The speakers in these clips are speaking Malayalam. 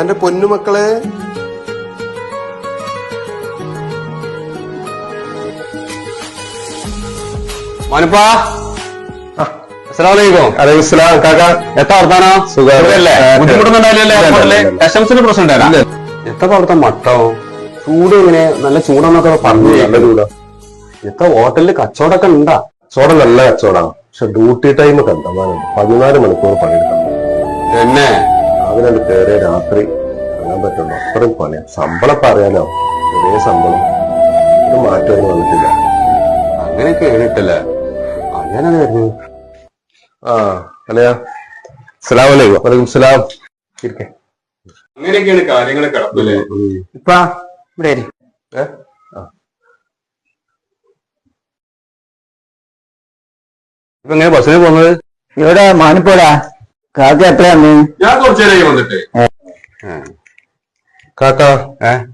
എന്റെ പൊന്നുമക്കളെ, മോനിപ്പാ അസ്സലാമലൈക്കും. അലൈഹിസ്സലാം. കാക്ക എത്ര വർത്താനോ? സുഖല്ലേ? ബുദ്ധിമുട്ടുന്നുണ്ടായില്ലേ? കസ്റ്റംസിന്റെ പ്രശ്നം ഉണ്ടായില്ല? എത്ര അവിടുത്തെ മട്ടോ ചൂട് ഇങ്ങനെ നല്ല ചൂടെന്നൊക്കെ പറഞ്ഞു. എത്ര ഹോട്ടലില് കച്ചവടമൊക്കെ ഉണ്ടാ? കച്ചവടം നല്ല കച്ചവടമാണ്. പക്ഷെ ഡ്യൂട്ടി ടൈം കണ്ടമാനുണ്ട്. 14 മണിക്കൂർ പണിയെടുക്കണം. എന്നെ രാവിലെ കയറി രാത്രി അറിയാൻ പറ്റുള്ളൂ. അത്രയും പണിയാ. ശമ്പളം പറയാനോ ചെറിയ ശമ്പളം, ഒരു മാറ്റമൊന്നും വന്നിട്ടില്ല. അങ്ങനെയൊക്കെ എഴുന്നിട്ടല്ലേ? അങ്ങനെ വരുന്നു. ആ അല്ലയാ. അസ്സലാമലൈക്കും. വലൈക്കും സലാം. അങ്ങനെയൊക്കെയാണ് കാര്യങ്ങൾ കിടപ്പില്ലേ? ഇപ്പ ഇവിടെ ഇപ്പൊ എങ്ങനെ ബസ്സിന് പോകുന്നത്? ഇവിടെ മാനിപ്പോടാ. കാക്ക എത്രയാന്ന്? ഞാൻ കുറച്ചു നേരം വന്നിട്ട്. കാക്ക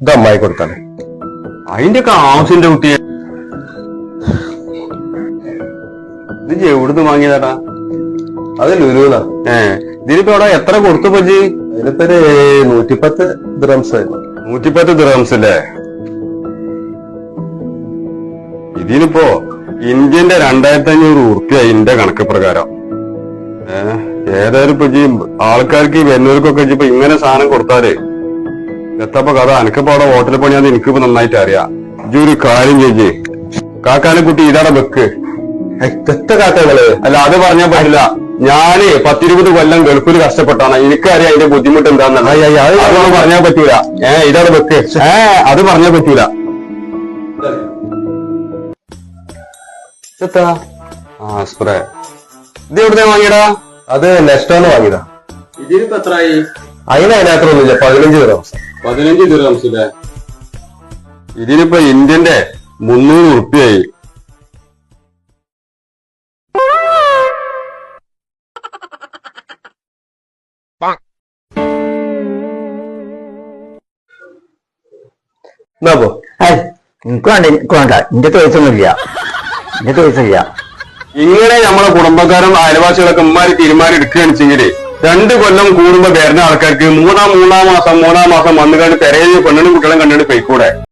ഇത് അമ്മായി കൊടുത്താണ്. അതിന്റെ ഒക്കെ ആവശ്യന്റെ കുട്ടിയെ ഇത് എവിടുന്ന് വാങ്ങിയതാടാ? അത് ലുലുന്നാ. ഇതിനിപ്പോ അവിടെ എത്ര കൊടുത്തു പറ്റി? അതിലിപ്പോ 110 ദിറംസ് ആയിരുന്നു. 110 ദിറംസ് അല്ലേ? ഇതിനിപ്പോ ഇന്ത്യന്റെ 2500 ഉറുപ്പ്യ ഇതിന്റെ കണക്ക് പ്രകാരം. ഏതായാലും ഇപ്പൊ ആൾക്കാർക്ക് ഈ വെന്നൂർക്കൊക്കെ ഇപ്പൊ ഇങ്ങനെ സാധനം കൊടുത്താലേ എത്തപ്പോ കഥ. എനിക്കിപ്പോ അവിടെ ഹോട്ടലിൽ പണിയാന്ന് എനിക്കിപ്പോ നന്നായിട്ട് അറിയാം. ഇജൊരു കാര്യം ചെയ്യേ, കാക്കാനെ കുട്ടി ഇതാടെ വെക്ക്. കാക്കകള് അല്ല, അത് പറഞ്ഞാൽ പറ്റില്ല. ഞാന് 10-20 കൊല്ലം ഗൾഫിൽ കഷ്ടപ്പെട്ടാണ്. എനിക്കറിയാം അതിന്റെ ബുദ്ധിമുട്ട് എന്താണെന്ന്. അതൊന്നും പറഞ്ഞാൽ പറ്റൂല. ഇതാണ് വെക്ക്. അത് പറഞ്ഞാൽ പറ്റൂല. സ്പ്രേ ഇത് എവിടുന്ന വാങ്ങിയടാ? അത് നെക്സ്റ്റോന്ന് വാങ്ങിയതാ. ഇതിനിപ്പോ എത്രയായി? അതിനകത്തൊന്നുമില്ല. 15 ദിറംസ്. 15 ദിറംസ് അല്ലേ? ഇതിനിപ്പോ ഇന്ത്യന്റെ 300 ഉറുപ്പ്യായി. എന്നാ പോ. എനിക്ക് വേണ്ട, എനിക്ക് വേണ്ട. എന്റെ പൈസയൊന്നുമില്ല, എന്റെ പൈസയില്ല. ഇങ്ങനെ നമ്മളെ കുടുംബക്കാരും അയൽവാസികളൊക്കെ ഉമ്മാര് തീരുമാനം എടുക്കുകയാണെച്ചെങ്കില് 2 കൊല്ലം കൂടുമ്പോ വരുന്ന ആൾക്കാർക്ക് മൂന്നാം മാസം വന്നു കണ്ട് തെരഞ്ഞു പെണ്ണിനും കുട്ടികളും കണ്ടിട്ട് പോയിക്കൂടെ?